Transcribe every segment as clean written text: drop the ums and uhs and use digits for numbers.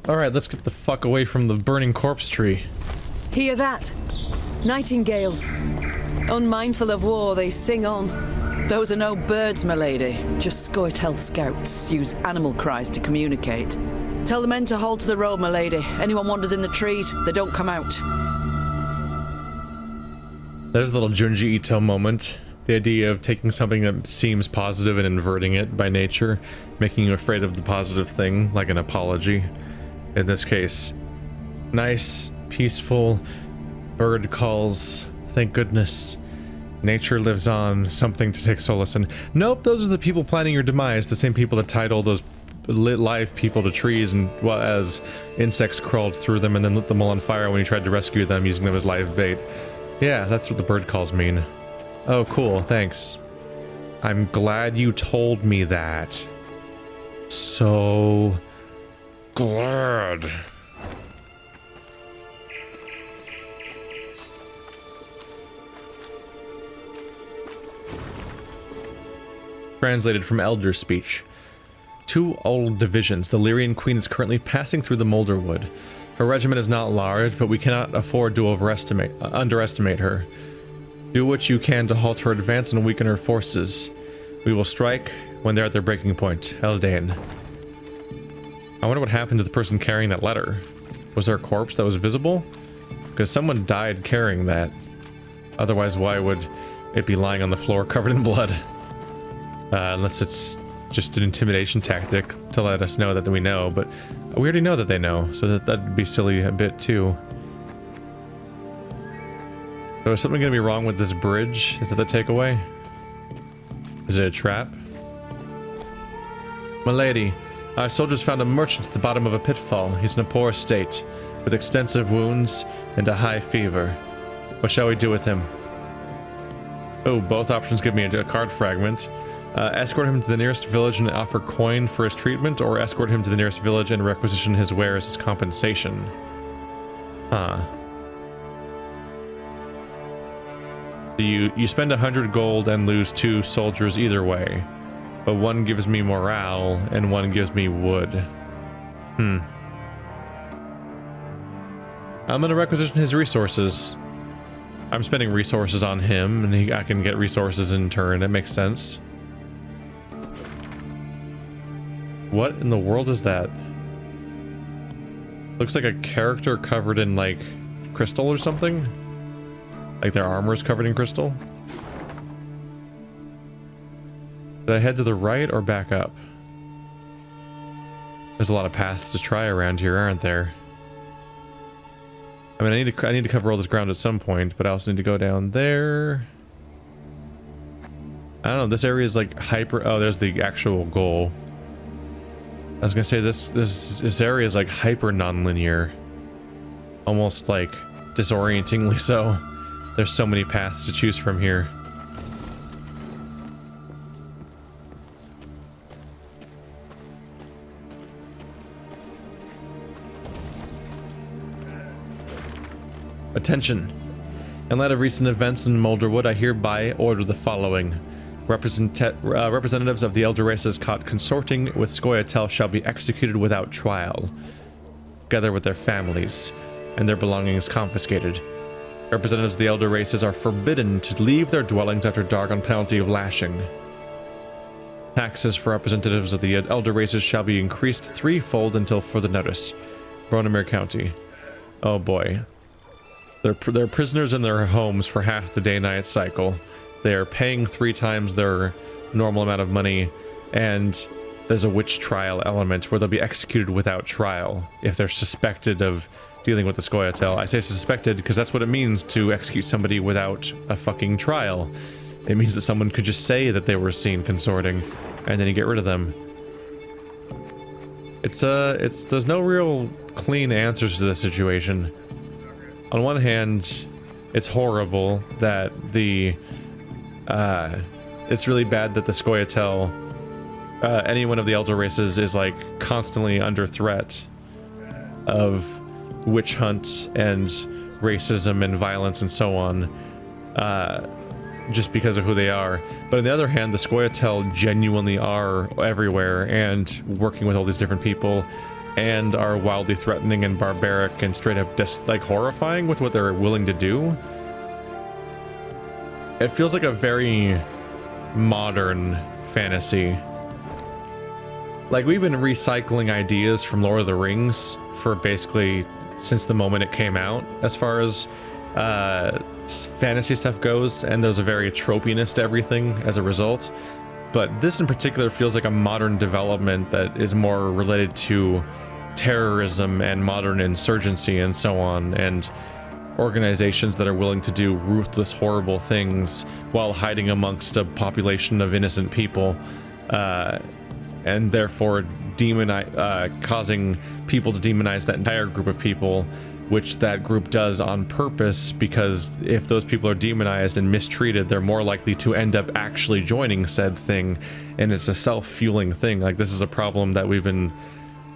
Alright, let's get the fuck away from the burning corpse tree. Hear that? Nightingales. Unmindful of war, they sing on. Those are no birds, my lady. Just Scoia'tael scouts use animal cries to communicate. Tell the men to hold to the road, my lady. Anyone wanders in the trees, they don't come out. There's a little Junji Ito moment. The idea of taking something that seems positive and inverting it by nature, making you afraid of the positive thing, like an apology. In this case, nice, peaceful, bird calls, thank goodness. Nature lives on, something to take solace in. Nope, those are the people planning your demise, the same people that tied all those live people to trees and, well, as insects crawled through them and then lit them all on fire when you tried to rescue them using them as live bait. Yeah, that's what the bird calls mean. Oh, cool, thanks. I'm glad you told me that. So glad. Translated from Elder Speech. 2 old divisions. The Lyrian Queen is currently passing through the Molderwood. Her regiment is not large, but we cannot afford to underestimate her. Do what you can to halt her advance and weaken her forces. We will strike when they're at their breaking point. Eldane. I wonder what happened to the person carrying that letter. Was there a corpse that was visible? Because someone died carrying that. Otherwise, why would it be lying on the floor covered in blood? Unless it's just an intimidation tactic to let us know that we know, but we already know that they know, so that'd be silly a bit too. So is something gonna be wrong with this bridge? Is that the takeaway? Is it a trap? My lady, our soldiers found a merchant at the bottom of a pitfall. He's in a poor state, with extensive wounds and a high fever. What shall we do with him? Oh, both options give me a card fragment. Escort him to the nearest village and offer coin for his treatment, or escort him to the nearest village and requisition his wares as compensation. Huh. You spend 100 gold and lose 2 soldiers either way, but one gives me morale and one gives me wood. I'm gonna requisition his resources. I'm spending resources on him, and I can get resources in turn. That makes sense. What in the world is that? Looks like a character covered in, like, crystal or something? Like their armor is covered in crystal? Did I head to the right or back up? There's a lot of paths to try around here, aren't there? I mean, I need to cover all this ground at some point, but I also need to go down there. I don't know, this area is like hyper... Oh, there's the actual goal. I was gonna say this area is like hyper non-linear. Almost like disorientingly so. There's so many paths to choose from here. Attention. In light of recent events in Molderwood, I hereby order the following. Representatives of the elder races caught consorting with Scoia'tael shall be executed without trial, together with their families, and their belongings confiscated. Representatives of the elder races are forbidden to leave their dwellings after dark on penalty of lashing. Taxes for representatives of the elder races shall be increased 3-fold until further notice. Bronemere County. Oh boy. They're prisoners in their homes for half the day-night cycle. They are paying 3 times their normal amount of money, and there's a witch trial element where they'll be executed without trial if they're suspected of dealing with the Scoia'tael. I say suspected because that's what it means to execute somebody without a fucking trial. It means that someone could just say that they were seen consorting, and then you get rid of them. There's no real clean answers to this situation. On one hand, it's horrible that it's really bad that the Scoia'tael, any one of the elder races is like constantly under threat of witch hunt and racism and violence and so on, just because of who they are. But on the other hand, the Scoia'tael genuinely are everywhere and working with all these different people and are wildly threatening and barbaric and straight up just like horrifying with what they're willing to do. It feels like a very modern fantasy. Like, we've been recycling ideas from Lord of the Rings for basically since the moment it came out, as far as fantasy stuff goes, and there's a very tropiness to everything as a result. But this in particular feels like a modern development that is more related to terrorism and modern insurgency and so on, and organizations that are willing to do ruthless, horrible things while hiding amongst a population of innocent people, and therefore causing people to demonize that entire group of people, which that group does on purpose, because if those people are demonized and mistreated, they're more likely to end up actually joining said thing, and it's a self-fueling thing. Like, this is a problem that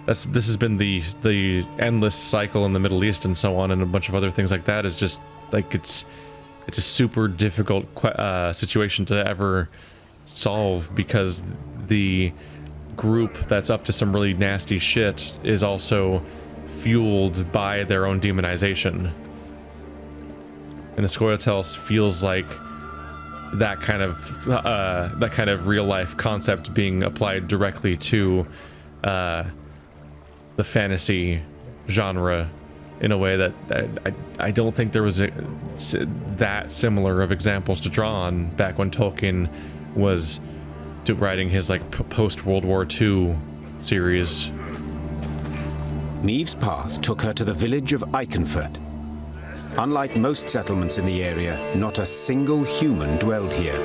this has been the endless cycle in the Middle East and so on, and a bunch of other things like that. Is just like it's a super difficult situation to ever solve, because the group that's up to some really nasty shit is also fueled by their own demonization, and the Scoia'tael feels like that kind of real life concept being applied directly to the fantasy genre in a way that I don't think there was that similar of examples to draw on back when Tolkien was writing his like post World War II series. Meve's path took her to the village of Iconfurt. Unlike most settlements in the area, not a single human dwelled here.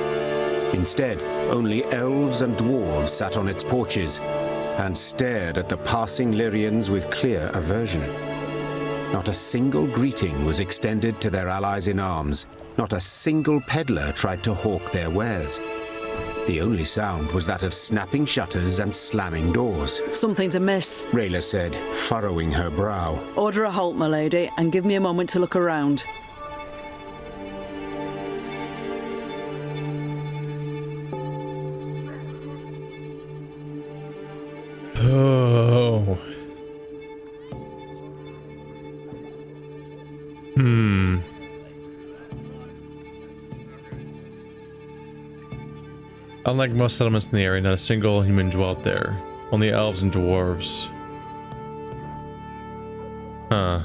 Instead, only elves and dwarves sat on its porches and stared at the passing Lyrians with clear aversion. Not a single greeting was extended to their allies in arms. Not a single peddler tried to hawk their wares. The only sound was that of snapping shutters and slamming doors. Something's amiss, Rayla said, furrowing her brow. Order a halt, my lady, and give me a moment to look around. Oh. Unlike most settlements in the area, not a single human dwelt there. Only elves and dwarves. Huh.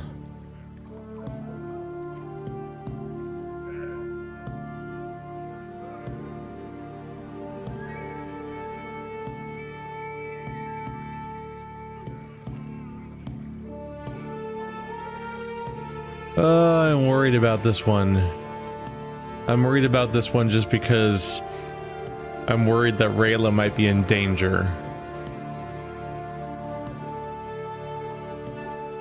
I'm worried about this one. I'm worried about this one just because I'm worried that Rayla might be in danger.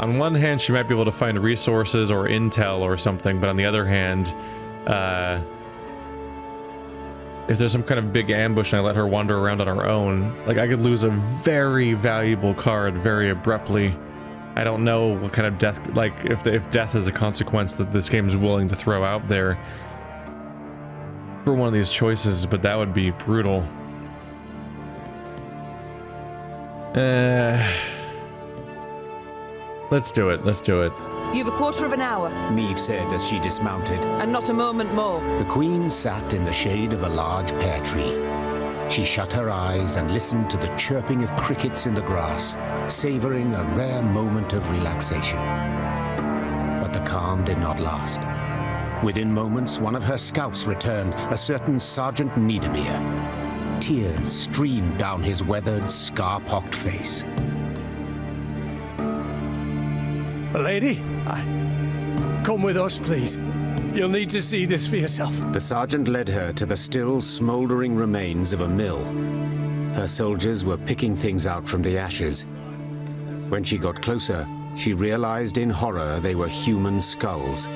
On one hand, she might be able to find resources or intel or something, but on the other hand, if there's some kind of big ambush and I let her wander around on her own, like, I could lose a very valuable card very abruptly. I don't know what kind of death, like, if death is a consequence that this game is willing to throw out there for one of these choices, but that would be brutal. Let's do it. Let's do it. You've a quarter of an hour, Meve said as she dismounted. and not a moment more. The queen sat in the shade of a large pear tree. She shut her eyes and listened to the chirping of crickets in the grass, savoring a rare moment of relaxation. But the calm did not last. Within moments, one of her scouts returned, a certain Sergeant Niedermere. Tears streamed down his weathered, scar-pocked face. Lady, come with us, please. You'll need to see this for yourself. The sergeant led her to the still smoldering remains of a mill. Her soldiers were picking things out from the ashes. When she got closer, she realized in horror they were human skulls,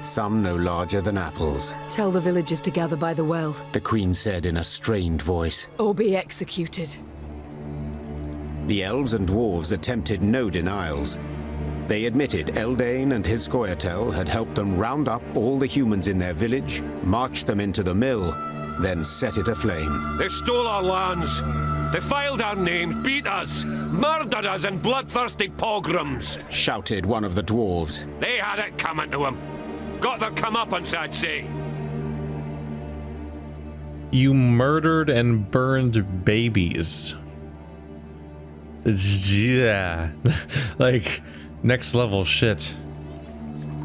some no larger than apples. Tell the villagers to gather by the well, The queen said in a strained voice. or be executed. The elves and dwarves attempted no denials. They admitted Eldain and his Scoia'tael had helped them round up all the humans in their village, march them into the mill, then set it aflame. They stole our lands. defiled our names, beat us, murdered us in bloodthirsty pogroms. Shouted one of the dwarves. They had it coming to them. Got their comeuppance, I'd say. You murdered and burned babies. Yeah. Like, next level shit.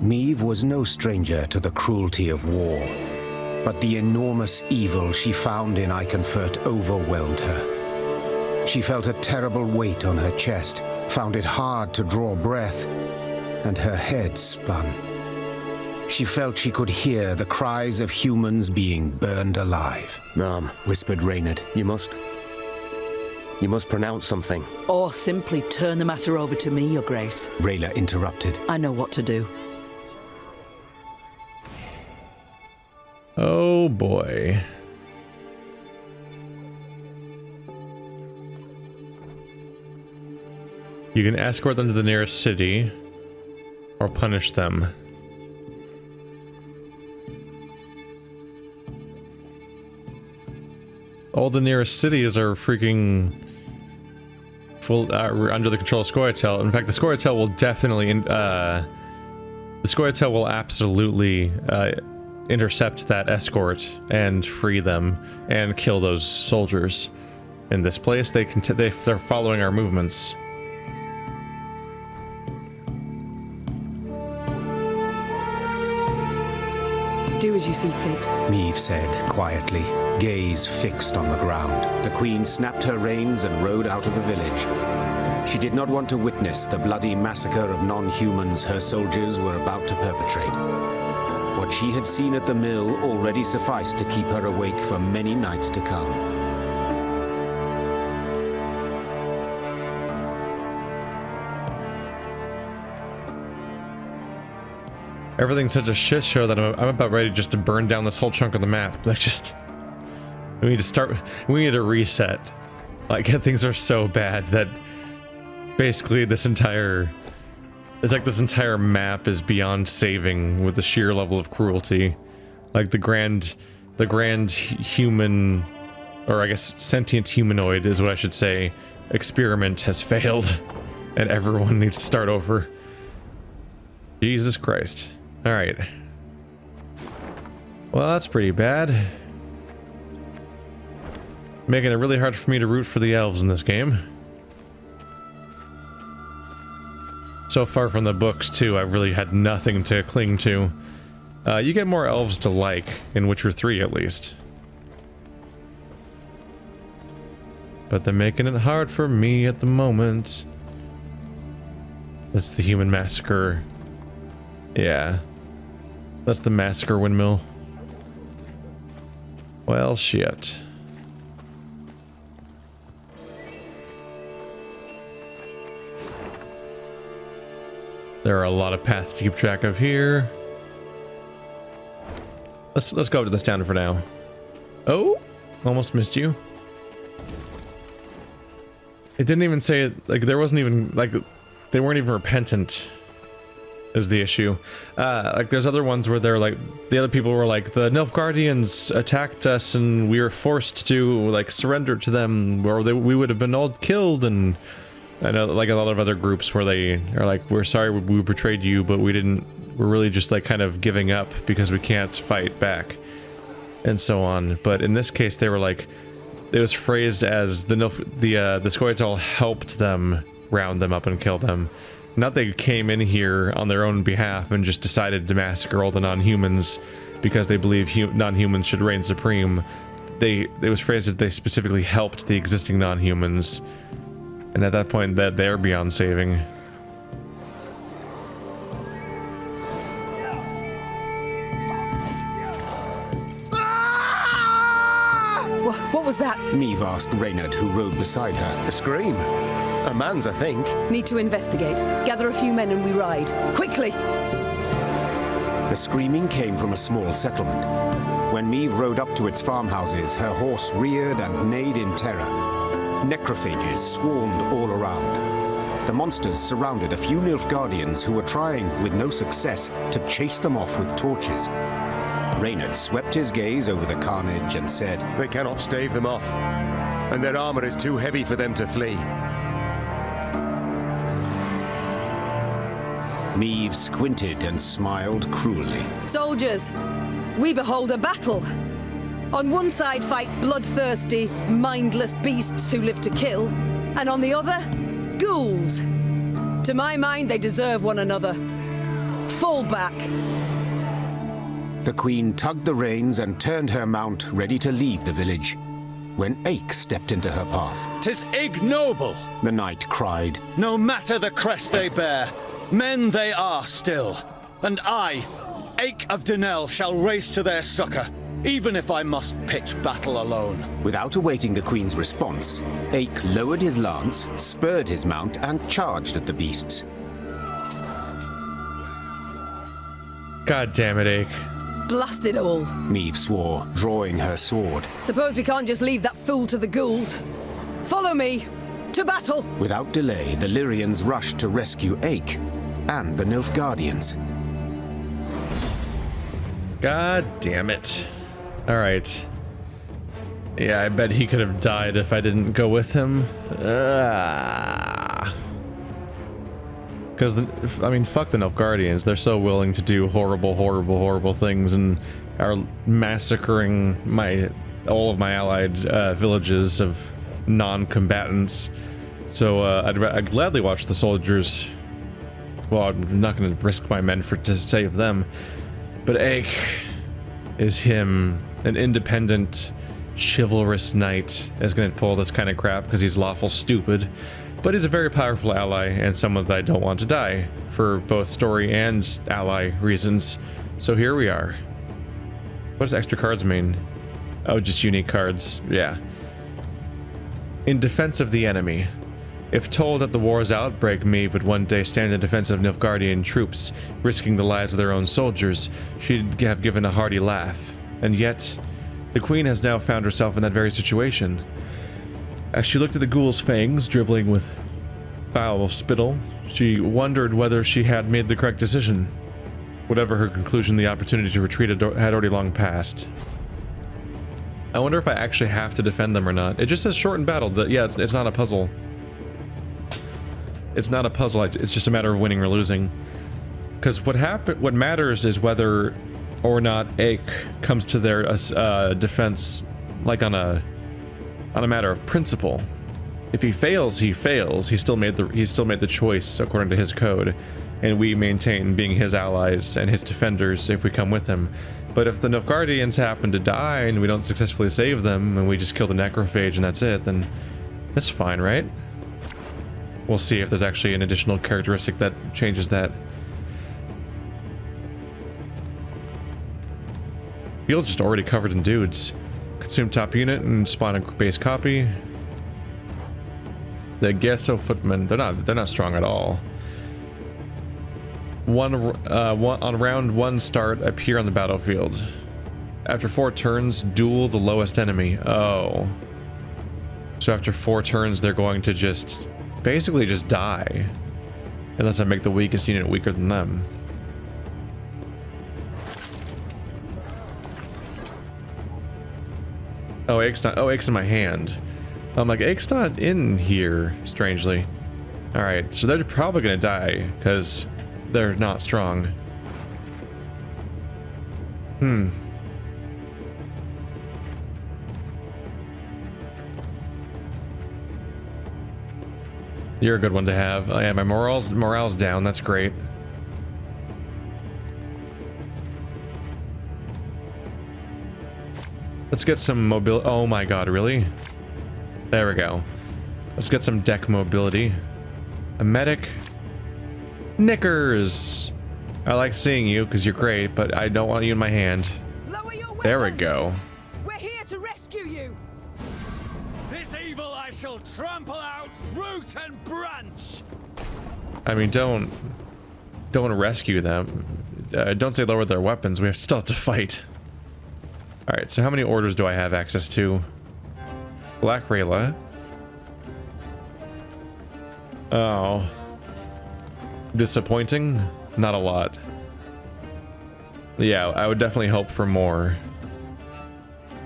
Meve was no stranger to the cruelty of war, but the enormous evil she found in Iconfurt overwhelmed her. She felt a terrible weight on her chest, found it hard to draw breath, and her head spun. She felt she could hear the cries of humans being burned alive. Ma'am, whispered Reynard. You must pronounce something. Or simply turn the matter over to me, Your Grace. Rayla interrupted. I know what to do. Oh boy. You can escort them to the nearest city or punish them. All the nearest cities are freaking full under the control of Scoia'tael. In fact, the Scoia'tael will definitely absolutely intercept that escort and free them and kill those soldiers. In this place, they're following our movements. Do as you see fit. Meve said quietly, gaze fixed on the ground. The queen snapped her reins and rode out of the village. She did not want to witness the bloody massacre of non-humans her soldiers were about to perpetrate. What she had seen at the mill already sufficed to keep her awake for many nights to come. Everything's such a shit show that I'm about ready just to burn down this whole chunk of the map. Like, we need to reset. Like, things are so bad that basically this entire map is beyond saving with the sheer level of cruelty. Like, the grand human, or I guess sentient humanoid is what I should say, experiment has failed and everyone needs to start over. Jesus Christ. All right. Well, that's pretty bad. Making it really hard for me to root for the elves in this game. So far from the books, too, I've really had nothing to cling to. You get more elves to like, in Witcher 3 at least. But they're making it hard for me at the moment. That's the Human Massacre. Yeah. That's the Massacre Windmill. Well, shit. There are a lot of paths to keep track of here. Let's go up to this town for now. Oh, almost missed you. It didn't even say, like, there wasn't even, like, they weren't even repentant is the issue. Like, there's other ones where they're like, the other people were like, the Nilfgaardians attacked us and we were forced to, like, surrender to them, or we would have been all killed. And I know, like, a lot of other groups where they are like, we're sorry we betrayed you, but we're really just, like, kind of giving up because we can't fight back, and so on. But in this case, they were like, it was phrased as the Scoia'tael helped them round them up and kill them. Not they came in here on their own behalf and just decided to massacre all the non-humans because they believe non-humans should reign supreme. It was phrased as they specifically helped the existing non-humans, and at that point, that they're beyond saving. What was that? Meve asked Reynard, who rode beside her. A scream. A man's, I think. Need to investigate. Gather a few men and we ride. Quickly! The screaming came from a small settlement. When Meve rode up to its farmhouses, her horse reared and neighed in terror. Necrophages swarmed all around. The monsters surrounded a few Nilfgaardians who were trying, with no success, to chase them off with torches. Reynard swept his gaze over the carnage and said, They cannot stave them off. and their armor is too heavy for them to flee. Meve squinted and smiled cruelly. Soldiers, we behold a battle. On one side fight bloodthirsty, mindless beasts who live to kill, and on the other, ghouls. To my mind, they deserve one another. Fall back. The queen tugged the reins and turned her mount, ready to leave the village, when Ache stepped into her path. "'Tis ignoble!" The knight cried. "No matter the crest they bear, men they are still. And I, Ache of Denel, shall race to their succor, even if I must pitch battle alone." Without awaiting the queen's response, Ache lowered his lance, spurred his mount, and charged at the beasts. God damn it, Ache. Blast it all. Meve swore, drawing her sword. Suppose we can't just leave that fool to the ghouls. Follow me. To battle. Without delay, the Lyrians rushed to rescue Ache and the Nilfgaardians. God damn it. Alright. Yeah, I bet he could have died if I didn't go with him. Because, I mean, fuck the Nilfgaardians. They're so willing to do horrible, horrible, horrible things and are massacring all of my allied villages of non-combatants. So I'd gladly watch the soldiers. Well, I'm not going to risk my men to save them. But Ache is him, an independent, chivalrous knight, is going to pull this kind of crap because he's lawful stupid. But he's a very powerful ally and someone that I don't want to die for both story and ally reasons. So here we are. What does extra cards mean? Oh, just unique cards. Yeah. In defense of the enemy. If told at the war's outbreak, Meve would one day stand in defense of Nilfgaardian troops, risking the lives of their own soldiers, she'd have given a hearty laugh. And yet, the queen has now found herself in that very situation. As she looked at the ghoul's fangs dribbling with foul spittle, she wondered whether she had made the correct decision. Whatever her conclusion, the opportunity to retreat had already long passed. I wonder if I actually have to defend them or not. It just says shortened battle. Yeah, it's not a puzzle. It's not a puzzle. It's just a matter of winning or losing. Because what matters is whether or not Ache comes to their defense, like on a matter of principle. If he fails, he fails. He still made the choice according to his code, and we maintain being his allies and his defenders if we come with him. But if the Nilfgaardians happen to die and we don't successfully save them and we just kill the necrophage and that's it, then that's fine, right? We'll see if there's actually an additional characteristic that changes that. Field's just already covered in dudes. Consume top unit and spawn a base copy. The Gesso footmen, they're not strong at all. On round 1 start, appear on the battlefield. After 4 turns, duel the lowest enemy. Oh. So after 4 turns, they're going to basically just die. Unless I make the weakest unit weaker than them. Oh, Ache's in my hand. I'm like, Ache's not in here, strangely. Alright, so they're probably gonna die, because they're not strong. You're a good one to have. Oh yeah, my morale's down, that's great. Let's get some mobility. Oh my god, really? There we go. Let's get some deck mobility. A medic. Knickers! I like seeing you because you're great, but I don't want you in my hand. There we go. We're here to rescue you. This evil I shall trample out, root and branch! I mean, don't rescue them. Don't say lower their weapons. We still have to fight. Alright, so how many orders do I have access to? Black Rayla. Oh. Disappointing? Not a lot. Yeah, I would definitely hope for more.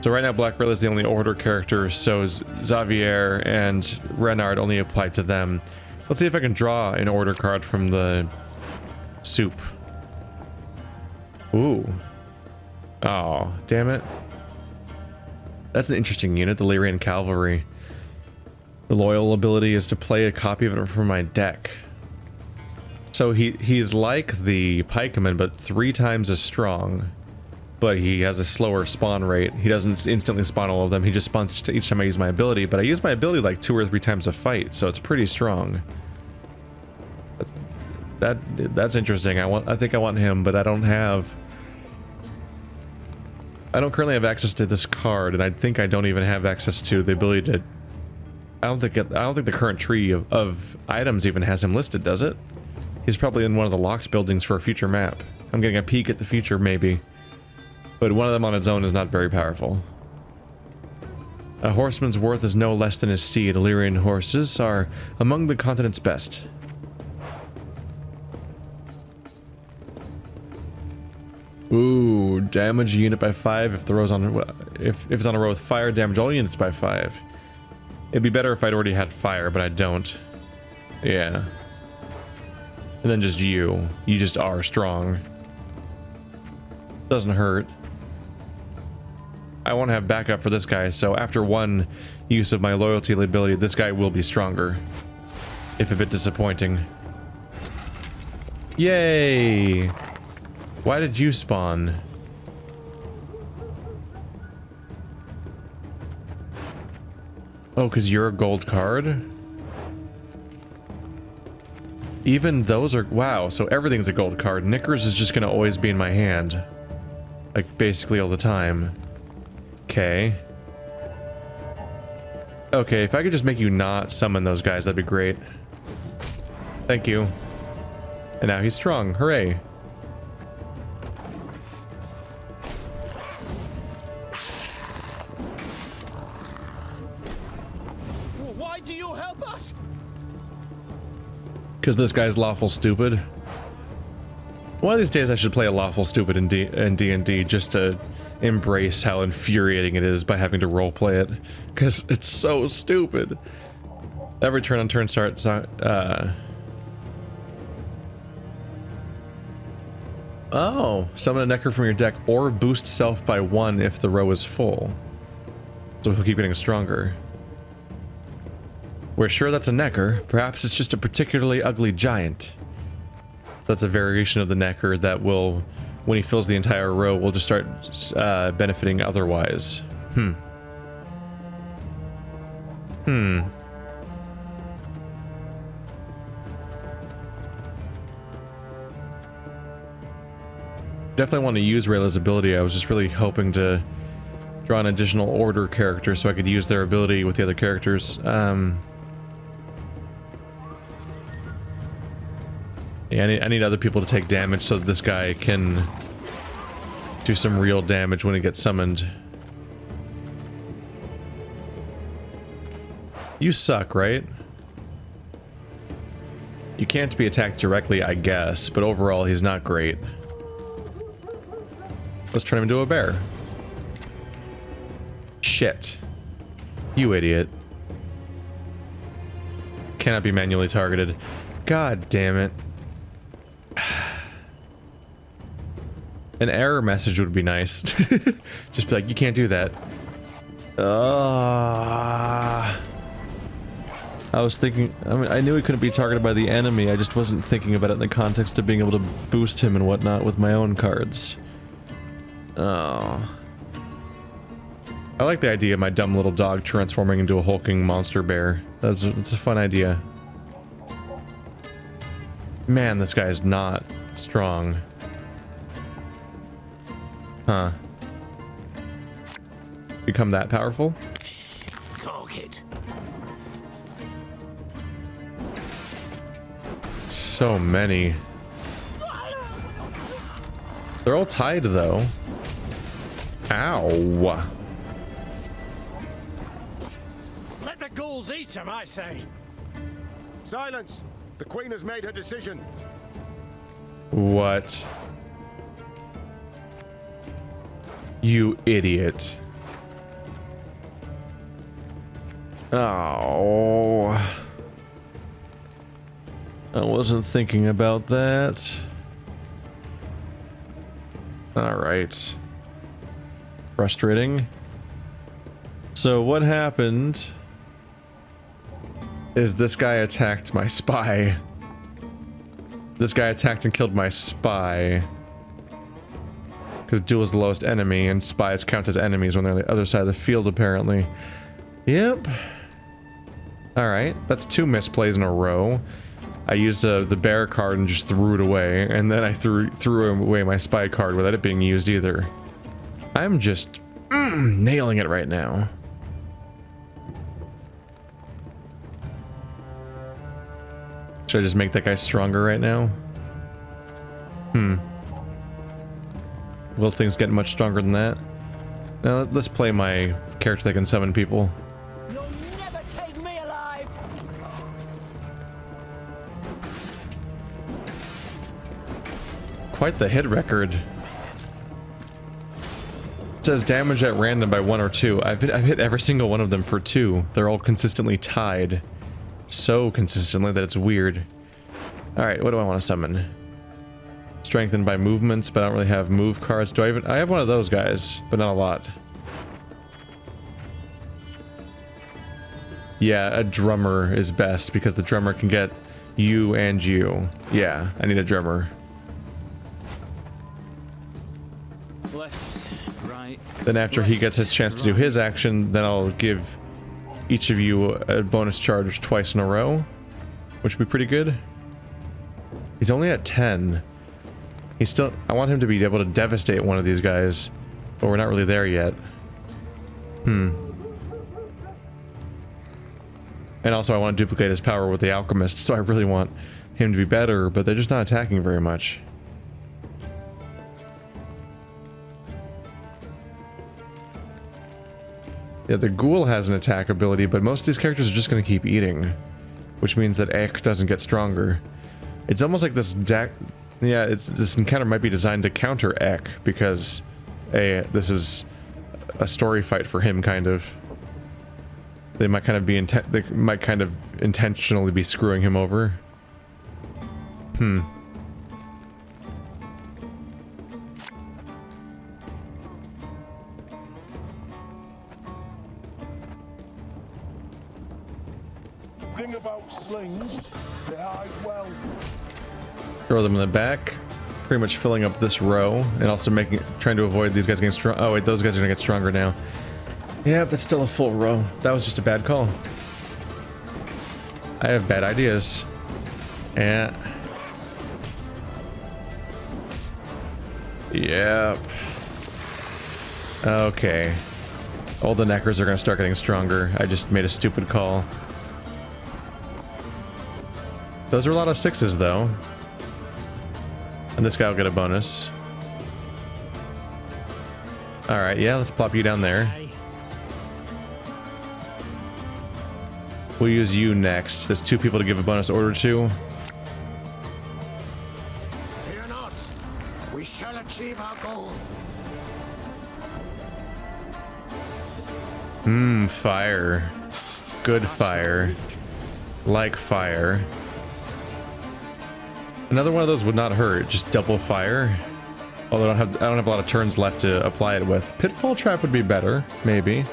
So right now Black Rail is the only order character, so Xavier and Renard only apply to them. Let's see if I can draw an order card from the soup. Ooh. Oh, damn it. That's an interesting unit, the Lyrium Cavalry. The loyal ability is to play a copy of it from my deck. So he's like the pikeman, but 3 times as strong. But he has a slower spawn rate. He doesn't instantly spawn all of them. He just spawns each time I use my ability. But I use my ability like 2 or 3 times a fight, so it's pretty strong. That's interesting. I think I want him, but I don't currently have access to this card, and I think I don't even have access to the ability to. I don't think the current tree of items even has him listed, does it? He's probably in one of the locked buildings for a future map. I'm getting a peek at the future, maybe. But one of them on its own is not very powerful. A horseman's worth is no less than his seed. Illyrian horses are among the continent's best. Ooh, damage a unit by 5 if it's on a row with fire, damage all units by 5. It'd be better if I'd already had fire, but I don't. Yeah. And then just you just are strong. Doesn't hurt. I want to have backup for this guy, so after one use of my loyalty ability, this guy will be stronger. If a bit disappointing. Yay! Why did you spawn? Oh, because you're a gold card? Even those are... Wow, so everything's a gold card. Knickers is just going to always be in my hand. Like, basically all the time. Okay. Okay, if I could just make you not summon those guys, that'd be great. Thank you. And now he's strong. Hooray. Why do you help us? Because this guy's lawful stupid. One of these days I should play a lawful stupid in D&D just to embrace how infuriating it is by having to roleplay it. Because it's so stupid. Every turn on turn start... Oh, summon a Necker from your deck or boost self by 1 if the row is full. So he'll keep getting stronger. We're sure that's a Necker. Perhaps it's just a particularly ugly giant. That's a variation of the Necker that will, when he fills the entire row, will just start benefiting otherwise. Definitely want to use Rayla's ability. I was just really hoping to draw an additional order character so I could use their ability with the other characters. Yeah, I need other people to take damage so that this guy can do some real damage when he gets summoned. You suck, right? You can't be attacked directly, I guess, but overall he's not great. Let's turn him into a bear. Shit. You idiot. Cannot be manually targeted. God damn it. An error message would be nice. Just be like, you can't do that. I was thinking, I mean, I knew he couldn't be targeted by the enemy, I just wasn't thinking about it in the context of being able to boost him and whatnot with my own cards. Oh. I like the idea of my dumb little dog transforming into a hulking monster bear. That's a fun idea. Man, this guy is not strong. Huh. Become that powerful? Cock-it. So many. They're all tied, though. Ow. Let the ghouls eat him, I say. Silence! The Queen has made her decision. What? You idiot. Oh. I wasn't thinking about that. Alright. Frustrating. So what happened is this guy attacked my spy. This guy attacked and killed my spy. Because duel is the lowest enemy, and spies count as enemies when they're on the other side of the field, apparently. Yep. Alright, that's 2 misplays in a row. I used the bear card and just threw it away, and then I threw away my spy card without it being used either. I'm just nailing it right now. Should I just make that guy stronger right now? Will things get much stronger than that? Now let's play my character that can summon people. You'll never take me alive. Quite the hit record. It says damage at random by 1 or 2. I've hit every single one of them for 2. They're all consistently tied. So consistently that it's weird. Alright, what do I want to summon? Strengthened by movements, but I don't really have move cards. Do I even... I have one of those guys, but not a lot. Yeah, a drummer is best, because the drummer can get you and you. Yeah, I need a drummer. Left, right. Then after he gets his chance to do his action, then I'll give each of you a bonus charge twice in a row, which would be pretty good. He's only at 10. He's still... I want him to be able to devastate one of these guys, but we're not really there yet. And also I want to duplicate his power with the alchemist, so I really want him to be better, but they're just not attacking very much. Yeah, the ghoul has an attack ability, but most of these characters are just going to keep eating, which means that Ek doesn't get stronger. It's almost like this deck... Yeah, this encounter might be designed to counter Ek, because this is a story fight for him, kind of. They might kind of be intentionally be screwing him over. Thing about slings, they hide well. Throw them in the back, pretty much filling up this row, and also trying to avoid these guys getting strong. Oh wait, those guys are gonna get stronger now. Yeah, that's still a full row. That was just a bad call. I have bad ideas. Yeah. Yep. Okay. All the neckers are gonna start getting stronger. I just made a stupid call. Those are a lot of 6s though. And this guy will get a bonus. Alright, yeah, let's plop you down there. We'll use you next. There's 2 people to give a bonus order to. Fear not. We shall achieve our goal. Fire. Good fire. Like fire. Another one of those would not hurt, just double fire. Although I don't have a lot of turns left to apply it with. Pitfall Trap would be better, maybe.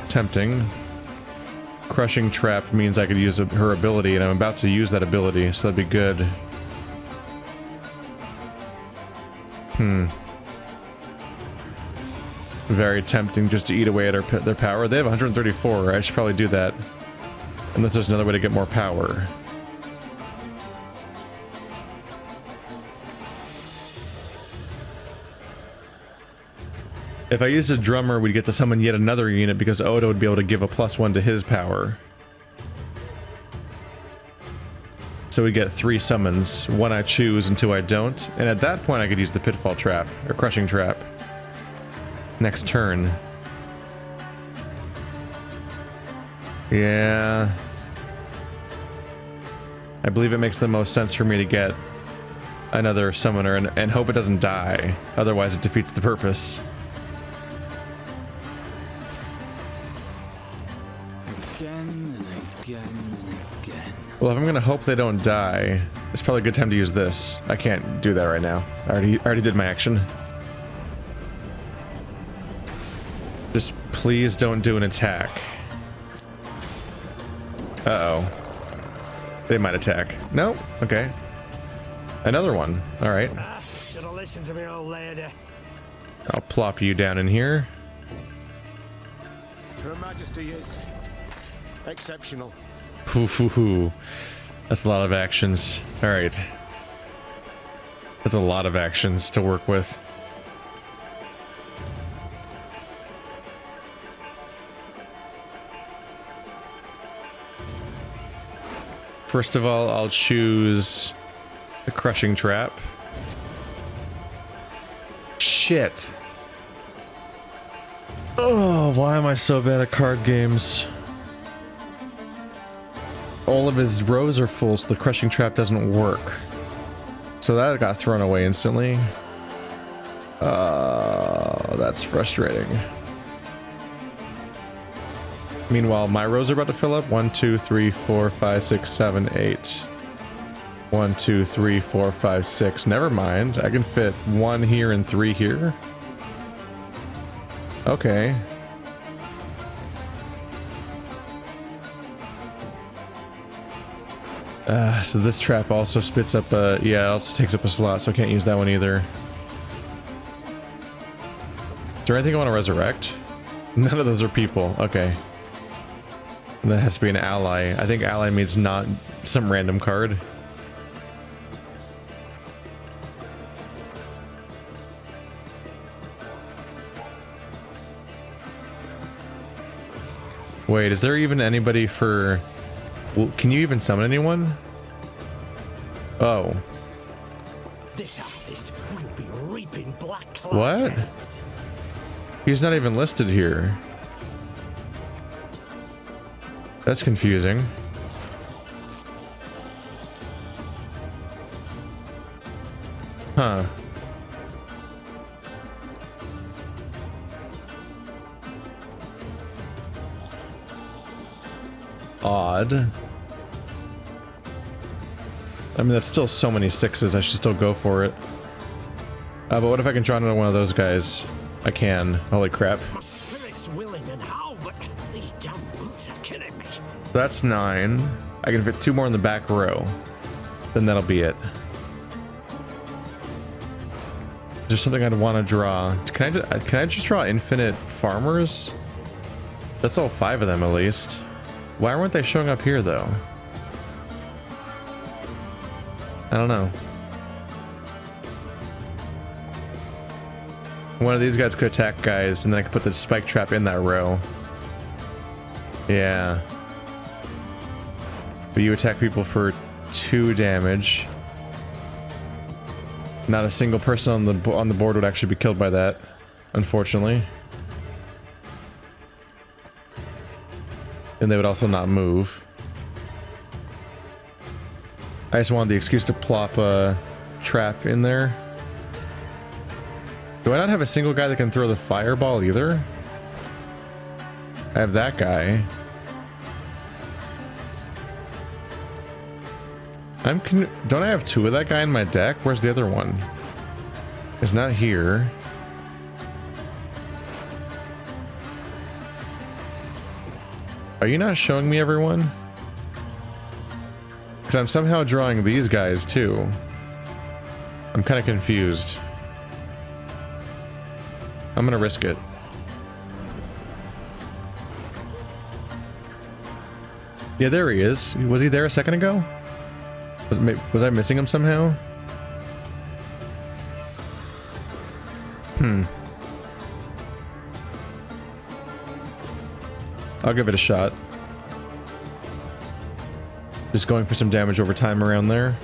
Tempting. Crushing Trap means I could use her ability, and I'm about to use that ability, so that'd be good. Very tempting just to eat away at their power. They have 134, I should probably do that. Unless there's another way to get more power. If I used a drummer, we'd get to summon yet another unit because Oda would be able to give a +1 to his power. So we get 3 summons. 1 I choose and 2 I don't. And at that point I could use the Pitfall Trap, or Crushing Trap. Next turn. Yeah. I believe it makes the most sense for me to get another summoner and hope it doesn't die. Otherwise it defeats the purpose. Well, if I'm gonna hope they don't die, it's probably a good time to use this. I can't do that right now. I already did my action. Just please don't do an attack. Uh-oh. They might attack. No? Okay. Another one. Alright. Should have listened to me, old lady. I'll plop you down in here. Her Majesty is exceptional. Hoo. That's a lot of actions. Alright. That's a lot of actions to work with. First of all, I'll choose the crushing trap. Shit. Oh, why am I so bad at card games? All of his rows are full, so the crushing trap doesn't work. So that got thrown away instantly. That's frustrating. Meanwhile, my rows are about to fill up. 1, 2, 3, 4, 5, 6, 7, 8. 1, 2, 3, 4, 5, 6. Never mind. I can fit 1 here and 3 here. Okay. So this trap also spits up a... Yeah, it also takes up a slot, so I can't use that one either. Is there anything I want to resurrect? None of those are people. Okay. That has to be an ally. I think ally means not some random card. Wait, is there even anybody for... Well, can you even summon anyone? Oh. This artist will be reaping black What? clouds. He's not even listed here. That's confusing. Huh. Odd. I mean, that's still so many 6s. I should still go for it. But what if I can draw another one of those guys? I can. Holy crap. My spirit's willing and how, but these damn boots are killing me. That's 9. I can fit 2 more in the back row. Then that'll be it. There's something I'd want to draw. Can I just draw infinite farmers? That's all 5 of them at least. Why weren't they showing up here though? I don't know. One of these guys could attack guys, and then I could put the spike trap in that row. Yeah. But you attack people for 2 damage. Not a single person on the board would actually be killed by that, unfortunately. And they would also not move. I just wanted the excuse to plop a trap in there. Do I not have a single guy that can throw the fireball either? I have that guy. Don't I have 2 of that guy in my deck? Where's the other one? It's not here. Are you not showing me everyone? Because I'm somehow drawing these guys too. I'm kind of confused. I'm gonna risk it. Yeah, there he is. Was he there a second ago? Was I missing him somehow? I'll give it a shot. Just going for some damage over time around there.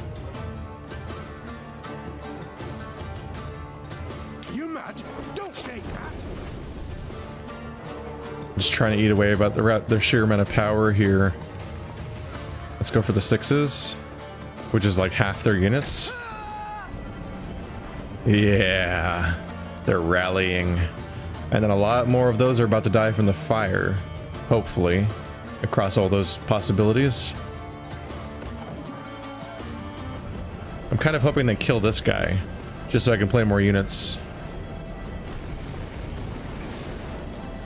You mad? Don't say that. Just trying to eat away about their sheer amount of power here. Let's go for the 6s, which is like half their units. Yeah, they're rallying. And then a lot more of those are about to die from the fire, hopefully, across all those possibilities. I'm kind of hoping they kill this guy, just so I can play more units.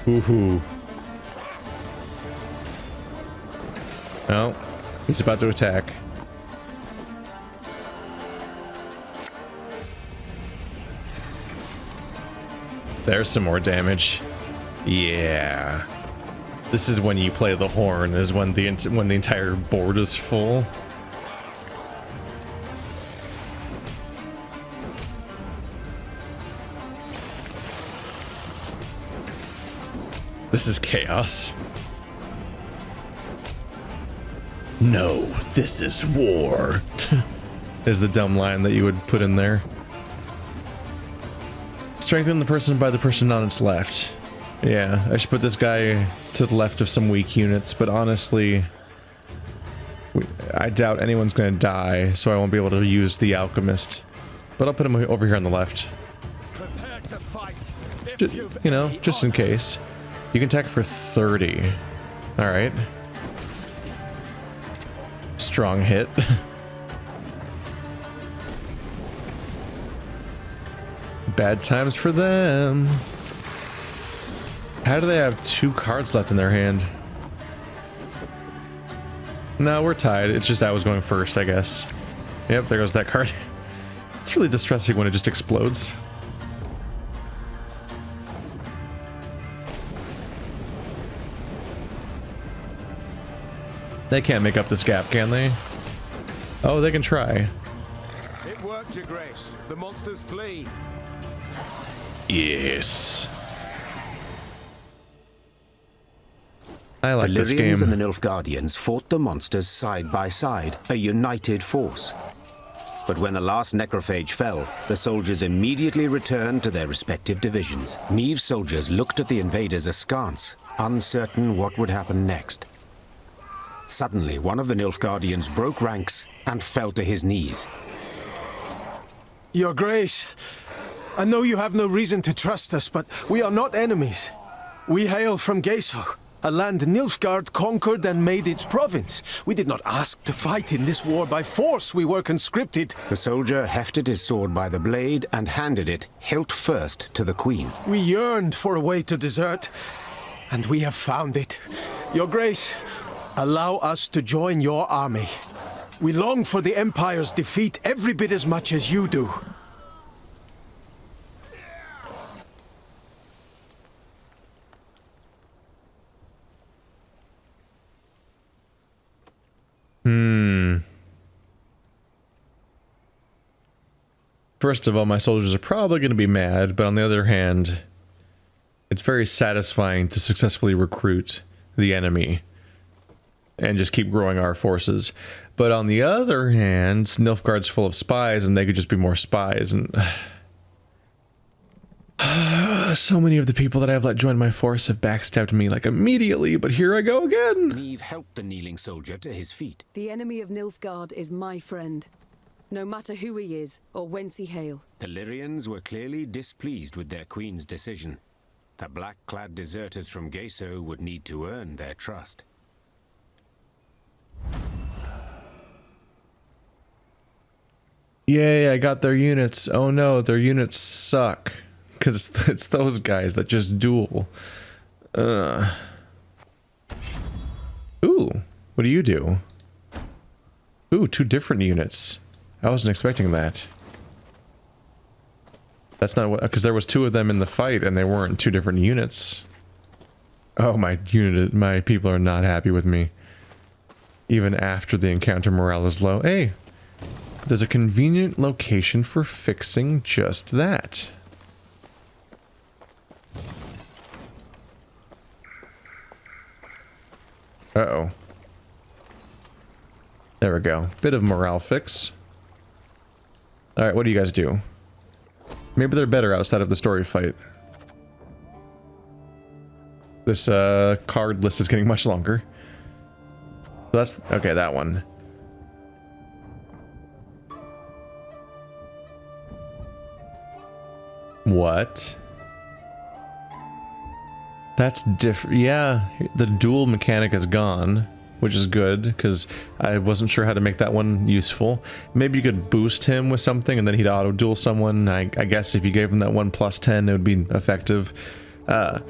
Woohoo. Oh, he's about to attack. There's some more damage. Yeah. This is when you play the horn, is when the entire board is full. This is chaos. No, this is war. Is the dumb line that you would put in there. Strengthen the person by the person on its left. Yeah, I should put this guy to the left of some weak units, but honestly, I doubt anyone's gonna die, so I won't be able to use the alchemist. But I'll put him over here on the left. Prepare to fight. You know, just in case. You can attack for 30. Alright. Strong hit. Bad times for them. How do they have 2 cards left in their hand? No, we're tied. It's just I was going first, I guess. Yep, there goes that card. It's really distressing when it just explodes. They can't make up this gap, can they? Oh, they can try. It worked, Your Grace. The monsters flee. Yes. I like The this game. Lyrians and the Nilfgaardians fought the monsters side by side, a united force. But when the last necrophage fell, the soldiers immediately returned to their respective divisions. Meve's soldiers looked at the invaders askance, uncertain what would happen next. Suddenly, one of the Nilfgaardians broke ranks and fell to his knees. Your Grace, I know you have no reason to trust us, but we are not enemies. We hail from Geso, a land Nilfgaard conquered and made its province. We did not ask to fight in this war by force. We were conscripted. The soldier hefted his sword by the blade and handed it, hilt first, to the queen. We yearned for a way to desert, and we have found it. Your Grace, allow us to join your army. We long for the Empire's defeat every bit as much as you do. First of all, my soldiers are probably going to be mad, but on the other hand, it's very satisfying to successfully recruit the enemy and just keep growing our forces. But on the other hand, Nilfgaard's full of spies, and they could just be more spies, and so many of the people that I've let join my force have backstabbed me like immediately, but here I go again. Meve helped the kneeling soldier to his feet. The enemy of Nilfgaard is my friend, no matter who he is or whence he hail. The Lyrians were clearly displeased with their queen's decision. The black-clad deserters from Geso would need to earn their trust. Yay, I got their units. Oh no, their units suck. Because it's those guys that just duel. Ooh, what do you do? Ooh, 2 different units. I wasn't expecting that. That's not what, because there was 2 of them in the fight and they weren't 2 different units. Oh, my people are not happy with me. Even after the encounter, morale is low. Hey, there's a convenient location for fixing just that. Uh-oh. There we go. Bit of morale fix. Alright, what do you guys do? Maybe they're better outside of the story fight. This card list is getting much longer. That's okay, that one. What? That's different. Yeah, the dual mechanic is gone. which is good, because I wasn't sure how to make that one useful. Maybe you could boost him with something, and then he'd auto-duel someone. I guess if you gave him that one +10, it would be effective. And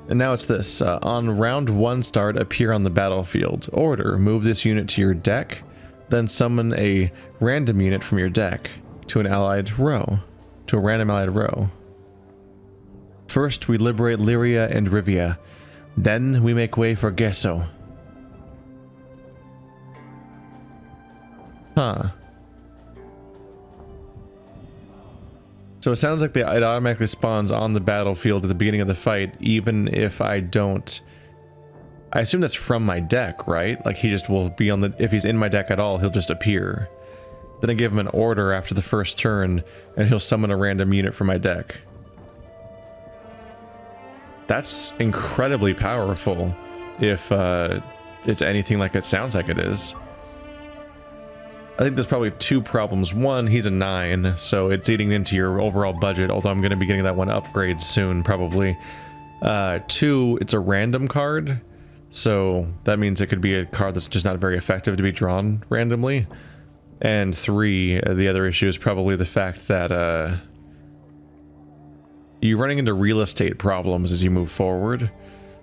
now it's this. On round 1 start, appear on the battlefield. Order, move this unit to your deck, then summon a random unit from your deck to an allied row. To a random allied row. First, we liberate Lyria and Rivia. Then, we make way for Gesso. Huh. So it sounds like it automatically spawns on the battlefield at the beginning of the fight, even if I don't... I assume that's from my deck, right? Like, he just will be on the... If he's in my deck at all, he'll just appear. Then I give him an order after the first turn, and he'll summon a random unit from my deck. That's incredibly powerful, if it's anything like it sounds like it is. I think there's probably 2 problems. One, he's a 9, so it's eating into your overall budget, although I'm going to be getting that one upgrade soon, probably. 2, it's a random card, so that means it could be a card that's just not very effective to be drawn randomly. And 3, the other issue is probably the fact that you're running into real estate problems as you move forward.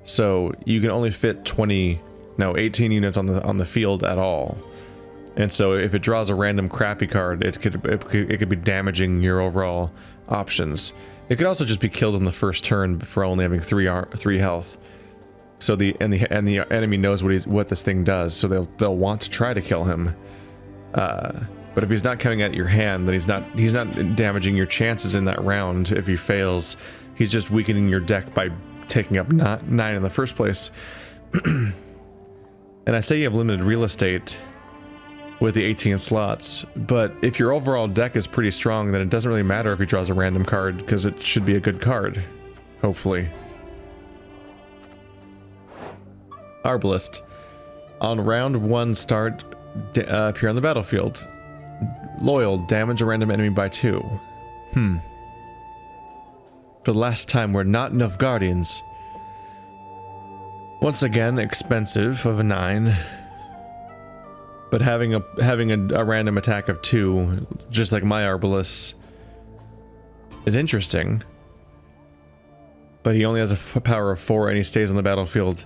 So you can only fit 18 units on the field at all. And so if it draws a random crappy card, it could be damaging your overall options. It could also just be killed in the first turn for only having 3 health. So the enemy knows what this thing does, so they'll want to try to kill him. But if he's not coming at your hand, then he's not damaging your chances in that round. If he fails, he's just weakening your deck by taking up 9 in the first place. And I say you have limited real estate with the 18 slots, but if your overall deck is pretty strong, then it doesn't really matter if he draws a random card, because it should be a good card, hopefully. Arbalist. On round 1 start, appear on the battlefield. Loyal, damage a random enemy by 2. For the last time, we're not Nilfgaardians. Once again, expensive of a 9. But having a random attack of 2, just like my Arbalist, is interesting. But he only has a power of 4 and he stays on the battlefield.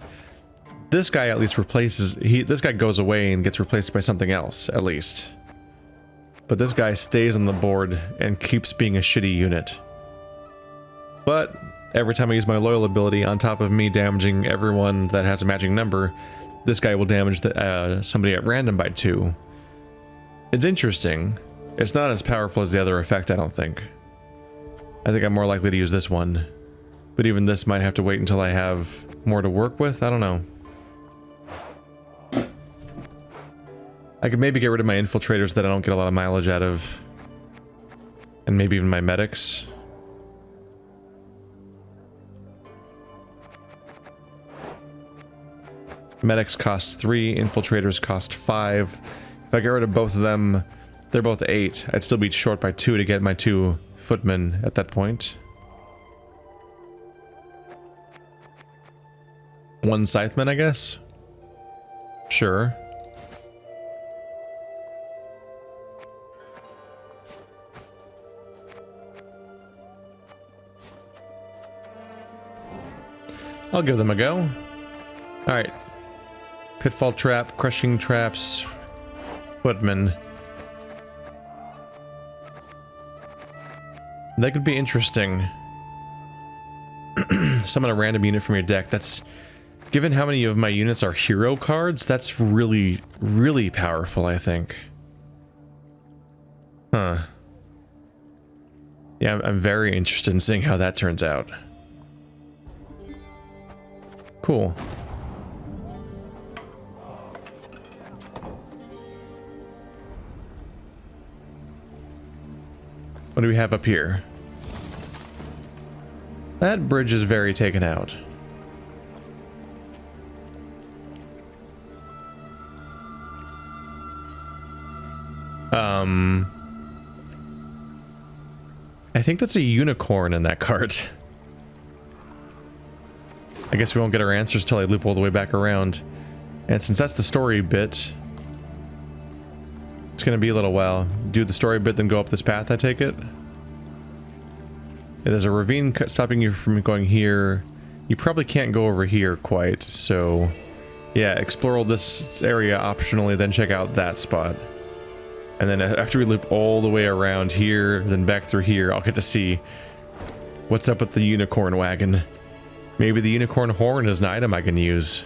This guy at least this guy goes away and gets replaced by something else, at least. But this guy stays on the board and keeps being a shitty unit. But every time I use my loyal ability, on top of me damaging everyone that has a matching number, this guy will damage somebody at random by 2. It's interesting. It's not as powerful as the other effect, I don't think. I think I'm more likely to use this one. But even this might have to wait until I have more to work with. I don't know. I could maybe get rid of my infiltrators that I don't get a lot of mileage out of. And maybe even my medics. Medics cost 3, infiltrators cost 5. If I get rid of both of them, they're both 8. I'd still be short by 2 to get my 2 footmen at that point. 1 scytheman, I guess? Sure. I'll give them a go. Alright. Pitfall trap, crushing traps, footmen. That could be interesting. Summon a random unit from your deck. That's... Given how many of my units are hero cards, that's really, really powerful, I think. Huh. Yeah, I'm very interested in seeing how that turns out. Cool. What do we have up here? That bridge is very taken out. I think that's a unicorn in that cart. I guess we won't get our answers till I loop all the way back around. And since that's the story bit, it's gonna be a little while. Do the story bit, then go up this path, I take it? There's a ravine stopping you from going here. You probably can't go over here quite, so yeah, explore all this area optionally, then check out that spot. And then after we loop all the way around here, then back through here, I'll get to see what's up with the unicorn wagon. Maybe the unicorn horn is an item I can use.